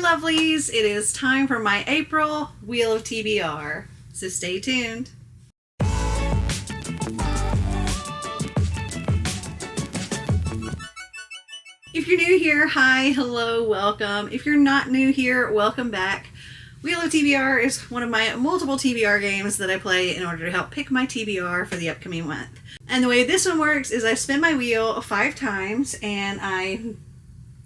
lovelies, it is time for my April Wheel of TBR, so stay tuned. If you're new here, hi, hello, welcome. If you're not new here, welcome back. Wheel of TBR is one of my multiple TBR games that I play in order to help pick my TBR for the upcoming month. And the way this one works is I spin my wheel 5 times and I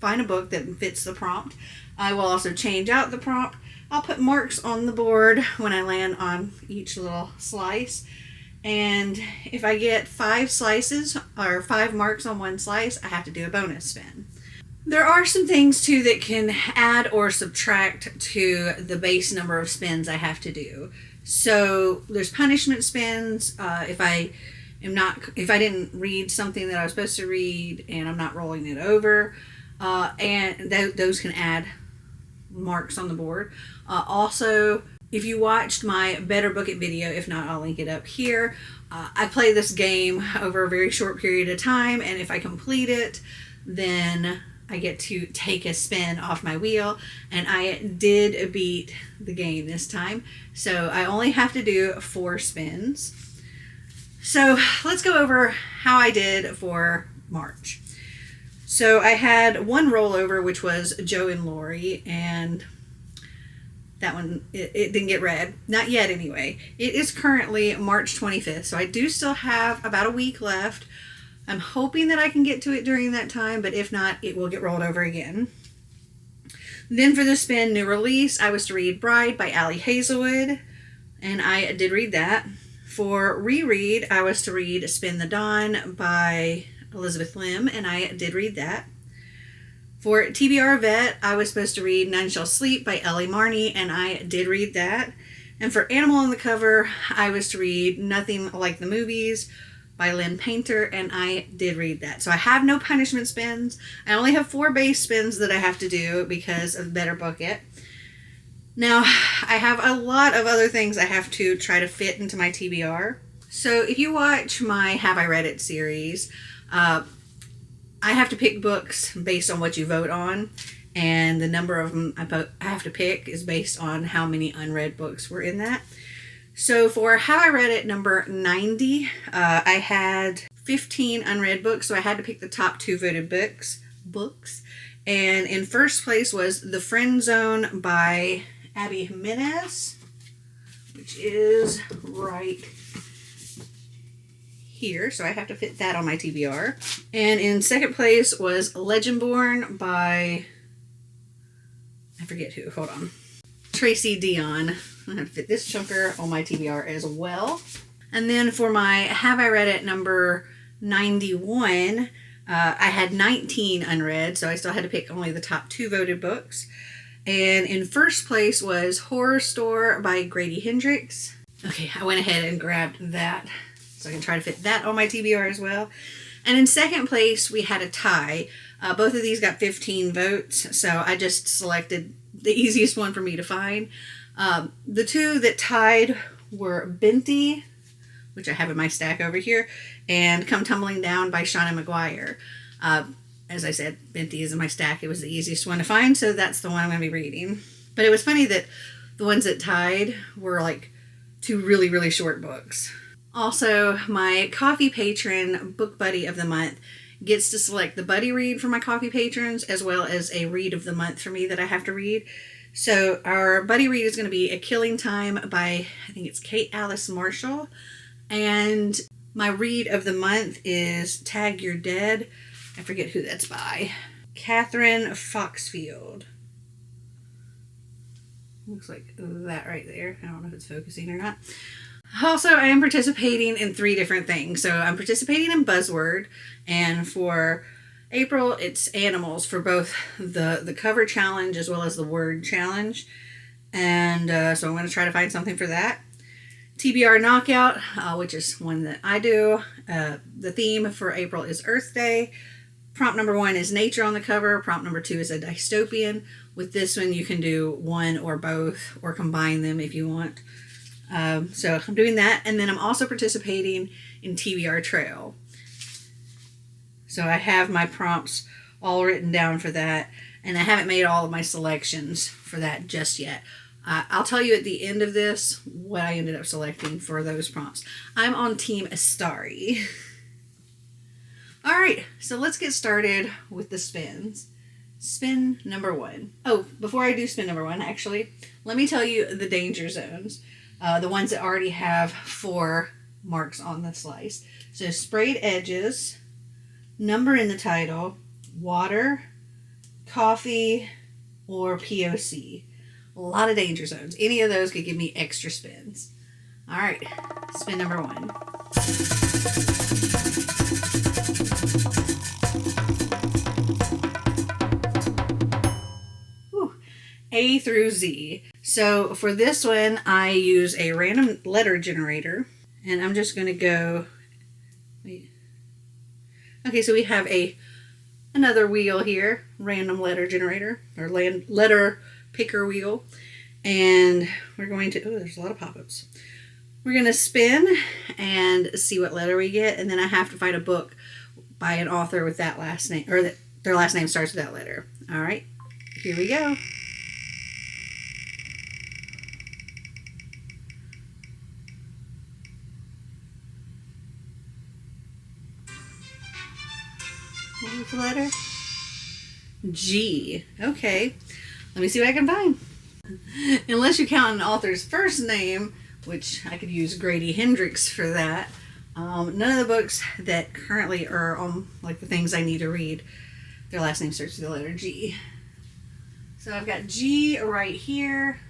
find a book that fits the prompt. I will also change out the prompt. I'll put marks on the board when I land on each little slice. And if I get 5 slices or 5 marks on one slice, I have to do a bonus spin. There are some things too that can add or subtract to the base number of spins I have to do. So there's punishment spins. If I didn't read something that I was supposed to read and I'm not rolling it over, and those can add marks on the board. Also, if you watched my Better Book It video, if not, I'll link it up here. I play this game over a very short period of time, and if I complete it, then I get to take a spin off my wheel, and I did beat the game this time. So I only have to do 4 spins. So let's go over how I did for March. So I had one rollover, which was Joe and Lori, and that one, it didn't get read. Not yet anyway. It is currently March 25th, so I do still have about a week left. I'm hoping that I can get to it during that time, but if not, it will get rolled over again. Then for the spin new release, I was to read Bride by Allie Hazelwood, and I did read that. For reread, I was to read Spin the Dawn by Elizabeth Lim, and I did read that. For TBR Vet, I was supposed to read None Shall Sleep by Ellie Marney, and I did read that. And for Animal on the Cover, I was to read Nothing Like the Movies by Lynn Painter, and I did read that. So I have no punishment spins. I only have 4 base spins that I have to do because of Better Book It. Now, I have a lot of other things I have to try to fit into my TBR. So if you watch my Have I Read It series, I have to pick books based on what you vote on, and the number of them I have to pick is based on how many unread books were in that. So for How I Read It number 90, I had 15 unread books, so I had to pick the top 2 voted books. And in first place was The Friend Zone by Abby Jimenez, which is right here, so I have to fit that on my TBR. And in second place was Legendborn by, I forget who, hold on, Tracy Dion. I'm going to fit this chunker on my TBR as well. And then for my Have I Read It number 91, I had 19 unread, so I still had to pick only the top 2 voted books. And in first place was Horror Store by Grady Hendrix. Okay, I went ahead and grabbed that, so I can try to fit that on my TBR as well. And in second place, we had a tie. Both of these got 15 votes, so I just selected the easiest one for me to find. The 2 that tied were Binti, which I have in my stack over here, and Come Tumbling Down by Shauna McGuire. As I said, Binti is in my stack. It was the easiest one to find, so that's the one I'm going to be reading. But it was funny that the ones that tied were like 2 really, really short books. Also, my coffee patron book buddy of the month gets to select the buddy read for my coffee patrons, as well as a read of the month for me that I have to read. So our buddy read is going to be A Killing Time by, I think it's Kate Alice Marshall. And my read of the month is Tag You're Dead. I forget who that's by. Catherine Foxfield. Looks like that right there. I don't know if it's focusing or not. Also, I am participating in 3 different things. So I'm participating in Buzzword, and for April, it's animals for both the cover challenge as well as the word challenge. And so I'm going to try to find something for that. TBR Knockout, which is one that I do. The theme for April is Earth Day. Prompt number 1 is nature on the cover. Prompt number 2 is a dystopian. With this one, you can do one or both or combine them if you want. So I'm doing that. And then I'm also participating in TBR Trail. So I have my prompts all written down for that. and I haven't made all of my selections for that just yet. I'll tell you at the end of this what I ended up selecting for those prompts. I'm on Team Astari. All right, so let's get started with the spins. Spin number 1. Oh, before I do spin number 1, actually, let me tell you the danger zones. The ones that already have 4 marks on the slice. So sprayed edges, number in the title, water, coffee, or POC. A lot of danger zones. Any of those could give me extra spins. All right, spin number 1. Whew. A through Z. So for this one, I use a random letter generator, and I'm just going to go. Wait. Okay, so we have another wheel here, random letter generator or letter picker wheel, and we're going to. Oh, there's a lot of pop-ups. We're going to spin and see what letter we get, and then I have to find a book by an author with that last name, or that their last name starts with that letter. All right, here we go. What's the letter? G. Okay, let me see what I can find. Unless you count an author's first name, which I could use Grady Hendrix for that. None of the books that currently are on like the things I need to read, their last name starts with the letter G. So I've got G right here.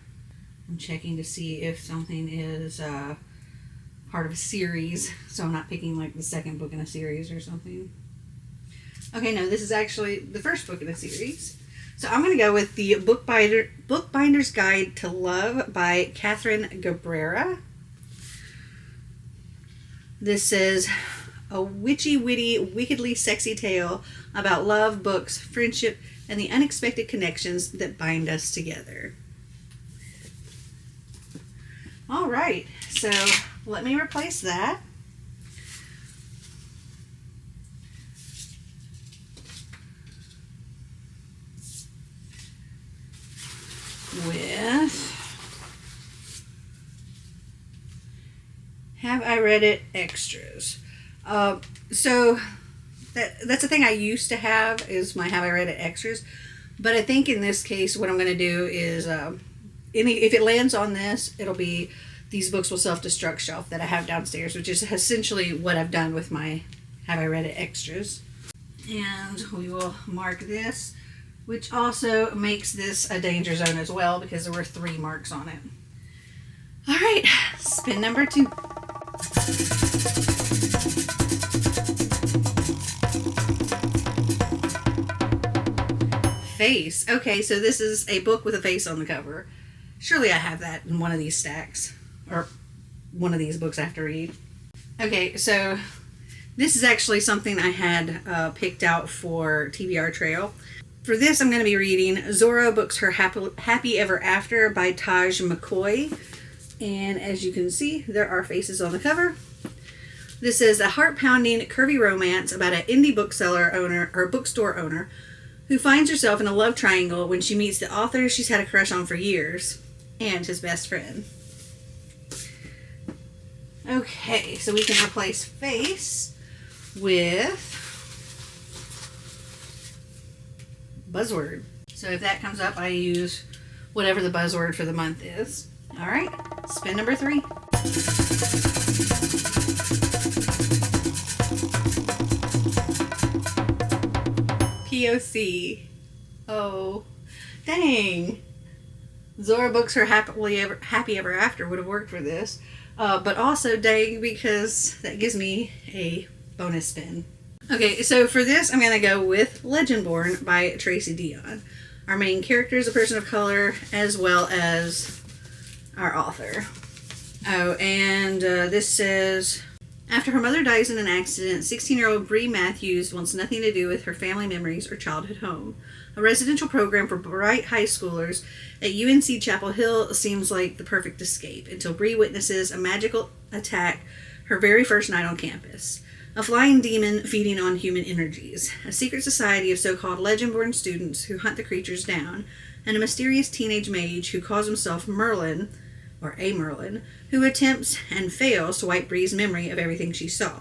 I'm checking to see if something is part of a series, so I'm not picking like the second book in a series or something. Okay, no, this is actually the first book in a series. So I'm going to go with the Bookbinder's Guide to Love by Catherine Gabrera. This is a witchy, witty, wickedly sexy tale about love, books, friendship, and the unexpected connections that bind us together. All right, so let me replace that. With Have I Read It extras. So that's a thing I used to have, is my Have I Read It extras. But I think in this case what I'm going to do is if it lands on this, it'll be these books will self-destruct shelf that I have downstairs, which is essentially what I've done with my Have I Read It extras. And we will mark this, which also makes this a danger zone as well because there were 3 marks on it. All right, spin number 2. Face. Okay, so this is a book with a face on the cover. Surely I have that in one of these stacks, or one of these books I have to read. Okay, so this is actually something I had picked out for TBR Trail. For this, I'm going to be reading Zorro Books Her Happy Ever After by Taj McCoy. And as you can see, there are faces on the cover. This is a heart-pounding, curvy romance about an indie bookseller owner, or bookstore owner, who finds herself in a love triangle when she meets the author she's had a crush on for years, and his best friend. Okay, so we can replace face with buzzword. So if that comes up, I use whatever the buzzword for the month is. All right, spin number 3. POC. Oh, dang. Zora Books Her Happy Ever After would have worked for this. But also dang, because that gives me a bonus spin. Okay, so for this, I'm going to go with Legendborn by Tracy Dion. Our main character is a person of color, as well as our author. Oh, and this says, after her mother dies in an accident, 16-year-old Bree Matthews wants nothing to do with her family memories or childhood home. A residential program for bright high schoolers at UNC Chapel Hill seems like the perfect escape, until Bree witnesses a magical attack her very first night on campus. A flying demon feeding on human energies, a secret society of so-called legend-born students who hunt the creatures down, and a mysterious teenage mage who calls himself Merlin, or a Merlin, who attempts and fails to wipe Bree's memory of everything she saw.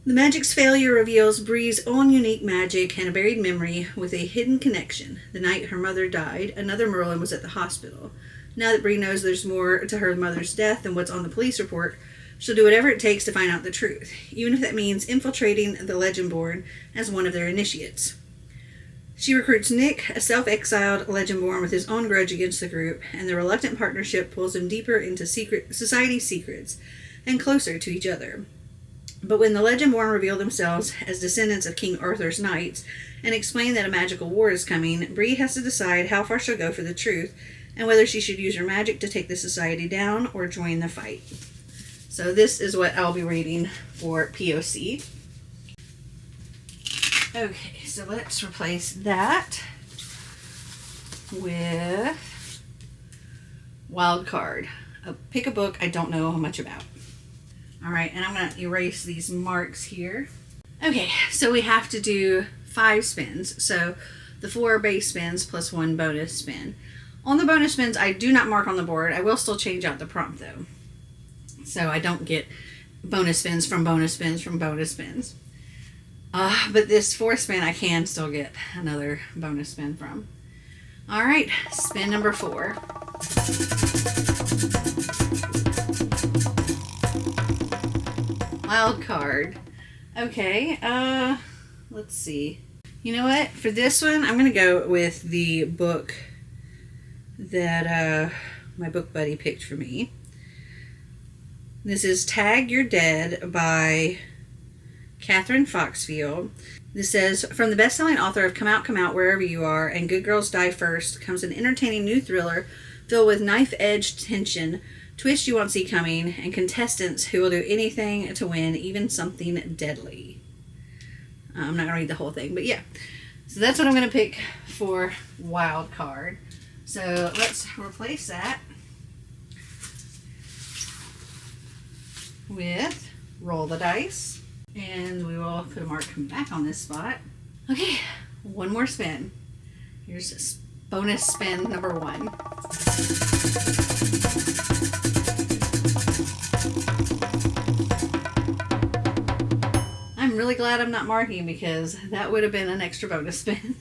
The magic's failure reveals Bree's own unique magic and a buried memory with a hidden connection. The night her mother died, another Merlin was at the hospital. Now that Bree knows there's more to her mother's death than what's on the police report, she'll do whatever it takes to find out the truth, even if that means infiltrating the Legendborn as one of their initiates. She recruits Nick, a self-exiled Legendborn with his own grudge against the group, and the reluctant partnership pulls him deeper into society secrets and closer to each other. But when the Legendborn reveal themselves as descendants of King Arthur's knights and explain that a magical war is coming, Bree has to decide how far she'll go for the truth and whether she should use her magic to take the society down or join the fight. So this is what I'll be reading for POC. Okay, so let's replace that with Wild Card. Pick a book I don't know much about. Alright, and I'm going to erase these marks here. Okay, so we have to do 5 spins. So the 4 base spins plus 1 bonus spin. On the bonus spins, I do not mark on the board. I will still change out the prompt though. So I don't get bonus spins from bonus spins from bonus spins. But this 4th spin, I can still get another bonus spin from. Alright, spin number 4. Wild card. Okay, let's see. You know what? For this one, I'm going to go with the book that my book buddy picked for me. This is Tag You're Dead by Catherine Foxfield. This says, from the best-selling author of Come Out, Wherever You Are and Good Girls Die First comes an entertaining new thriller filled with knife-edged tension, twists you won't see coming, and contestants who will do anything to win, even something deadly. I'm not going to read the whole thing, but yeah. So that's what I'm going to pick for Wild Card. So let's replace that with Roll the Dice. And we will put a mark back on this spot. Okay, one more spin. Here's bonus spin number 1. I'm really glad I'm not marking because that would have been an extra bonus spin.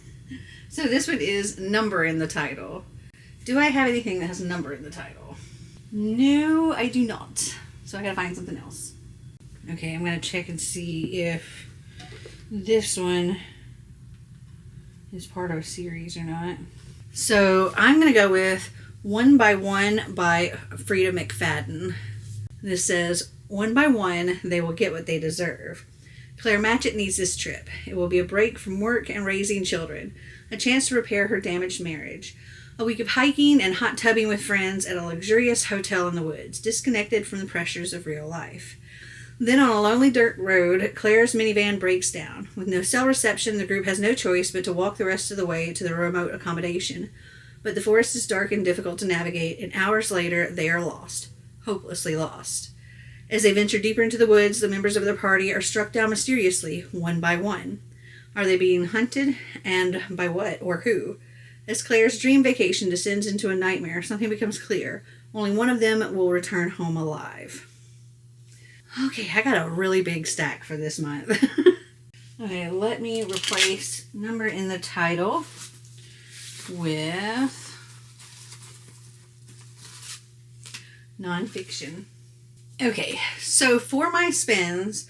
So this one is number in the title. Do I have anything that has number in the title? No, I do not. So I gotta find something else. Okay, I'm going to check and see if this one is part of a series or not. So I'm going to go with One by One by Frida McFadden. This says, one by one, they will get what they deserve. Claire Matchett needs this trip. It will be a break from work and raising children, a chance to repair her damaged marriage. A week of hiking and hot tubbing with friends at a luxurious hotel in the woods, disconnected from the pressures of real life. Then on a lonely dirt road, Claire's minivan breaks down. With no cell reception, the group has no choice but to walk the rest of the way to the remote accommodation. But the forest is dark and difficult to navigate, and hours later, they are lost. Hopelessly lost. As they venture deeper into the woods, the members of their party are struck down mysteriously, one by one. Are they being hunted? And by what or who? As Claire's dream vacation descends into a nightmare, something becomes clear. Only one of them will return home alive. Okay, I got a really big stack for this month. Okay, let me replace number in the title with nonfiction. Okay, so for my spins,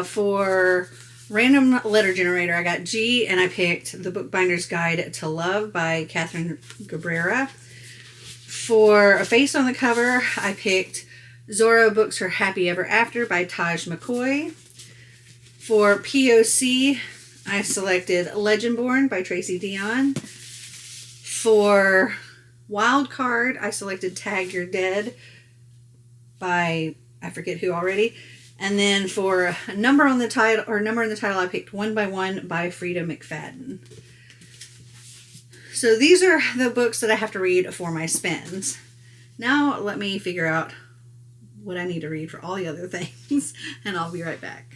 for random letter generator, I got G, and I picked The Bookbinder's Guide to Love by Catherine Gabrera. For a face on the cover, I picked Zorro Books Her Happy Ever After by Taj McCoy. For POC, I selected Legendborn by Tracy Dion. For Wild Card, I selected Tag You're Dead by I forget who already. And then for a number on the title, I picked One by One by Frida McFadden. So these are the books that I have to read for my spins. Now let me figure out what I need to read for all the other things, and I'll be right back.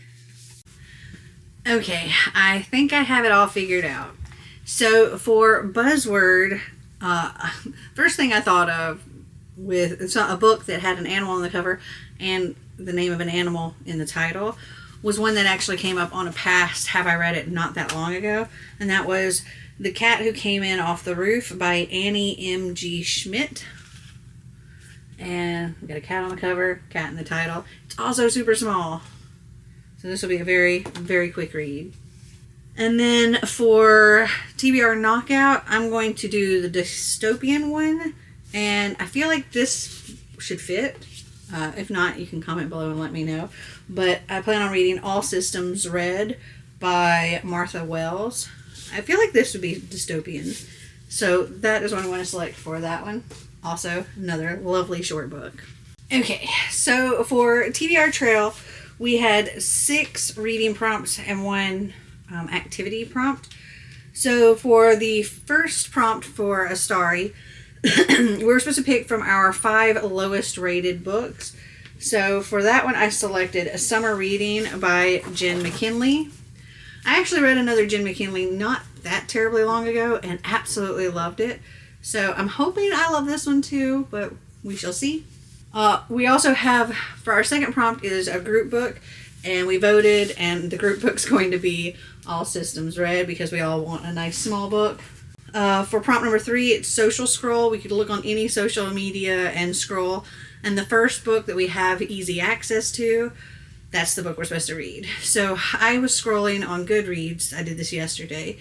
Okay, I think I have it all figured out. So for Buzzword, first thing I thought of with it's a book that had an animal on the cover and the name of an animal in the title was one that actually came up on a past Have I Read It not that long ago, and that was The Cat Who Came In Off the Roof by Annie M.G. Schmidt. And we got a cat on the cover, cat in the title. It's also super small, so this will be a very, very quick read. And then for TBR Knockout, I'm going to do the dystopian one, and I feel like this should fit. If not, you can comment below and let me know. But I plan on reading All Systems Red by Martha Wells. I feel like this would be dystopian, so that is what I want to select for that one. Also, another lovely short book. Okay, so for TBR Trail, we had 6 reading prompts and 1 activity prompt. So for the first prompt for a starry, we were supposed to pick from our 5 lowest rated books. So for that one, I selected A Summer Reading by Jen McKinley. I actually read another Jen McKinley not that terribly long ago and absolutely loved it. So I'm hoping I love this one too, but we shall see. We also have, for our second prompt, is a group book, and we voted, and the group book's going to be All Systems Red because we all want a nice small book. For prompt number 3, it's Social Scroll. We could look on any social media and scroll, and the first book that we have easy access to, that's the book we're supposed to read. So I was scrolling on Goodreads, I did this yesterday,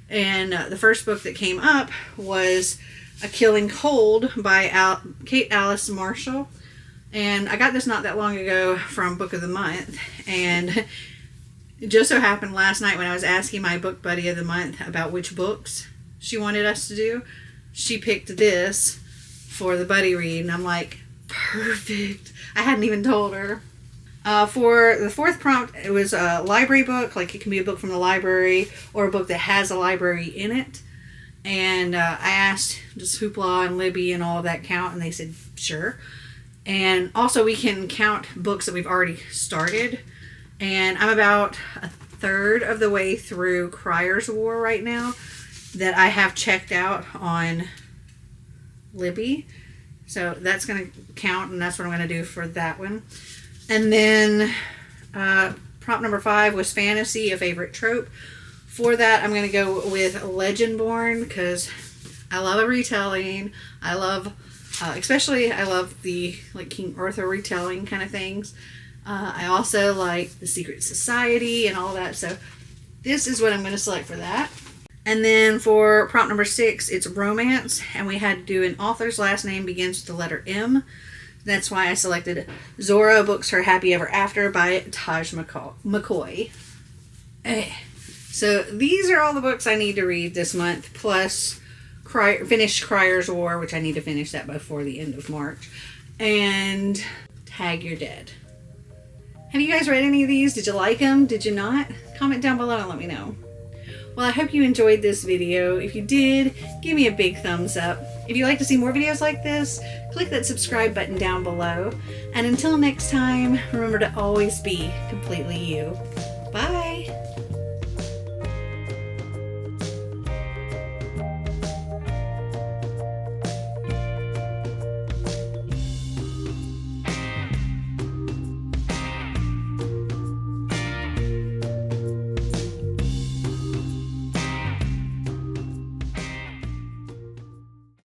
and the first book that came up was A Killing Cold by Kate Alice Marshall. And I got this not that long ago from Book of the Month. And it just so happened last night when I was asking my book buddy of the month about which books she wanted us to do, she picked this for the buddy read. And I'm like, perfect. I hadn't even told her. For the fourth prompt, it was a library book. Like, it can be a book from the library or a book that has a library in it. And I asked, does Hoopla and Libby and all of that count? And they said, sure. And also we can count books that we've already started. And I'm about a third of the way through Crier's War right now that I have checked out on Libby. So that's going to count, and that's what I'm going to do for that one. And then prompt number 5 was fantasy, a favorite trope. For that, I'm going to go with Legendborn because I love a retelling. I love, especially I love the like King Arthur retelling kind of things. I also like the Secret Society and all that. So this is what I'm going to select for that. And then for prompt number 6, it's romance, and we had to do an author's last name begins with the letter M. That's why I selected Zora Books Her Happy Ever After by Taj McCoy. So these are all the books I need to read this month, plus finish Crier's War, which I need to finish that before the end of March, and Tag Your Dead. Have you guys read any of these? Did you like them? Did you not? Comment down below and let me know. Well, I hope you enjoyed this video. If you did, give me a big thumbs up. If you'd like to see more videos like this, click that subscribe button down below. And until next time, remember to always be completely you. Bye!